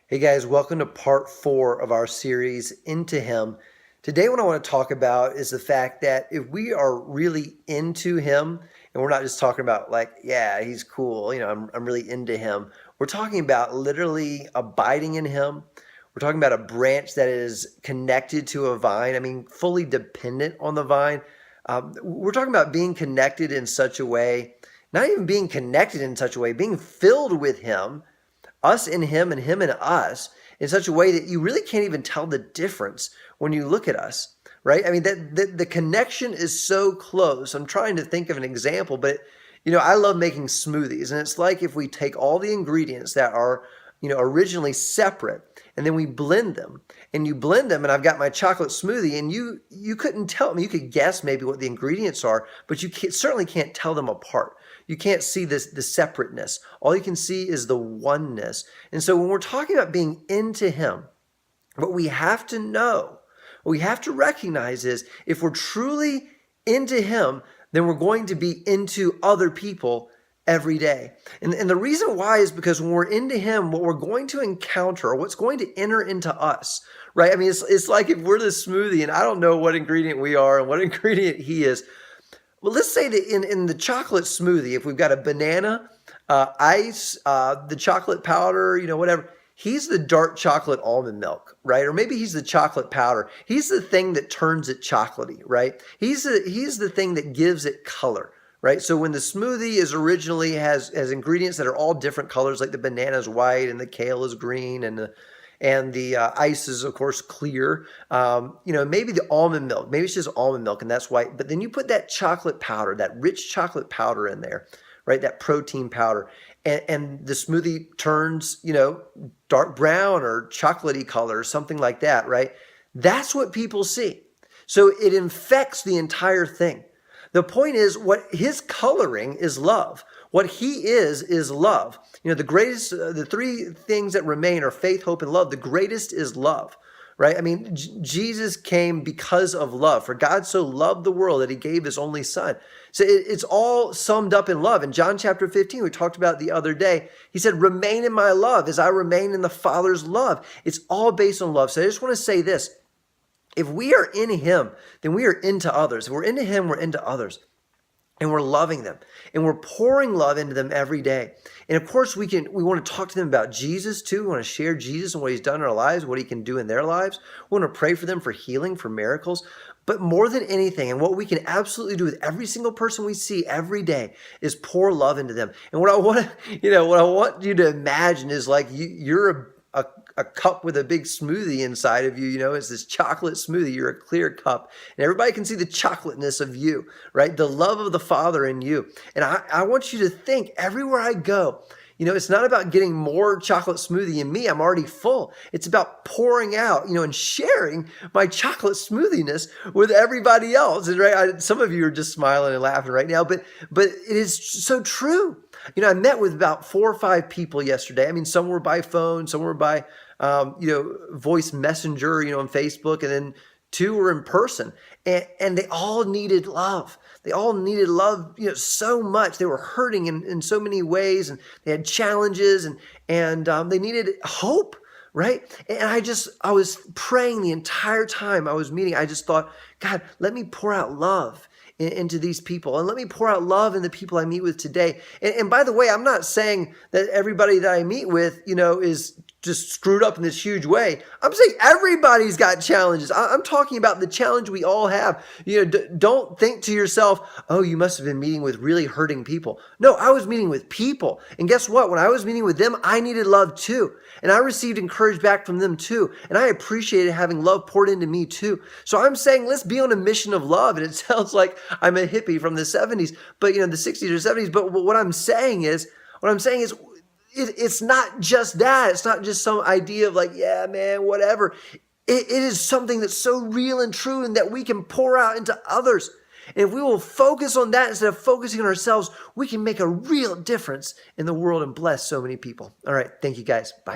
Hey guys, welcome to part 4 of our series, Into Him. Today, what I want to talk about is the fact that if we are really into Him, and we're not just talking about like, yeah, He's cool, I'm really into Him. We're talking about literally abiding in Him. We're talking about a branch that is connected to a vine, fully dependent on the vine. We're talking about being connected in such a way, not even being connected in such a way, being filled with Him, us in Him and Him in us, in such a way that you really can't even tell the difference when you look at us, right? The connection is so close. I'm trying to think of an example, but I love making smoothies, and it's like if we take all the ingredients that are originally separate, and then we blend them, and you blend them, and I've got my chocolate smoothie, and you couldn't tell me. You could guess maybe what the ingredients are, but certainly can't tell them apart. You can't see the separateness. All you can see is the oneness. And so when we're talking about being into Him, what we have to know, what we have to recognize is if we're truly into Him, then we're going to be into other people every day. And the reason why is because when we're into Him, what we're going to encounter, or what's going to enter into us, right? It's like if we're the smoothie and I don't know what ingredient we are and what ingredient He is. Well, let's say that in the chocolate smoothie, if we've got a banana, ice, the chocolate powder, whatever, He's the dark chocolate almond milk, right? Or maybe He's the chocolate powder. He's the thing that turns it chocolatey, right? He's the thing that gives it color, right? So when the smoothie is originally has ingredients that are all different colors, like the banana is white and the kale is green and the ice is, of course, clear. Maybe the almond milk, maybe it's just almond milk and that's white. But then you put that chocolate powder, that rich chocolate powder in there, right? That protein powder. And the smoothie turns, dark brown or chocolatey color, something like that, right? That's what people see. So it infects the entire thing. The point is, what His coloring is love. What He is love. The greatest, the three things that remain are faith, hope, and love. The greatest is love, right? Jesus came because of love. For God so loved the world that He gave His only Son. So it's all summed up in love. In John chapter 15, we talked about the other day, He said, remain in my love as I remain in the Father's love. It's all based on love. So I just want to say this. If we are in Him, then we are into others. If we're into Him, we're into others. And we're loving them. And we're pouring love into them every day. And of course, we want to talk to them about Jesus too. We want to share Jesus and what He's done in our lives, what He can do in their lives. We want to pray for them for healing, for miracles. But more than anything, and what we can absolutely do with every single person we see every day, is pour love into them. And what I want you to imagine is like you're a cup with a big smoothie inside of you, it's this chocolate smoothie. You're a clear cup and everybody can see the chocolateness of you, right? The love of the Father in you. And I want you to think everywhere I go, it's not about getting more chocolate smoothie in me. I'm already full. It's about pouring out, and sharing my chocolate smoothiness with everybody else. And right, some of you are just smiling and laughing right now, but it is so true. I met with about 4 or 5 people yesterday. Some were by phone, some were by, voice messenger, on Facebook, and then 2 were in person, and they all needed love. They all needed love, so much. They were hurting in so many ways, and they had challenges, and they needed hope, right? And I was praying the entire time I was meeting. I just thought, God, let me pour out love into these people, and let me pour out love in the people I meet with today. And by the way, I'm not saying that everybody that I meet with, is just screwed up in this huge way. I'm saying everybody's got challenges. I'm talking about the challenge we all have. Don't think to yourself, oh, you must have been meeting with really hurting people. No, I was meeting with people. And guess what? When I was meeting with them, I needed love too. And I received encouragement back from them too. And I appreciated having love poured into me too. So I'm saying, let's be on a mission of love. And it sounds like I'm a hippie from the 70s, but the 60s or 70s. But what I'm saying is, it's not just that. It's not just some idea of like, yeah, man, whatever. It is something that's so real and true and that we can pour out into others. And if we will focus on that instead of focusing on ourselves, we can make a real difference in the world and bless so many people. All right. Thank you guys. Bye.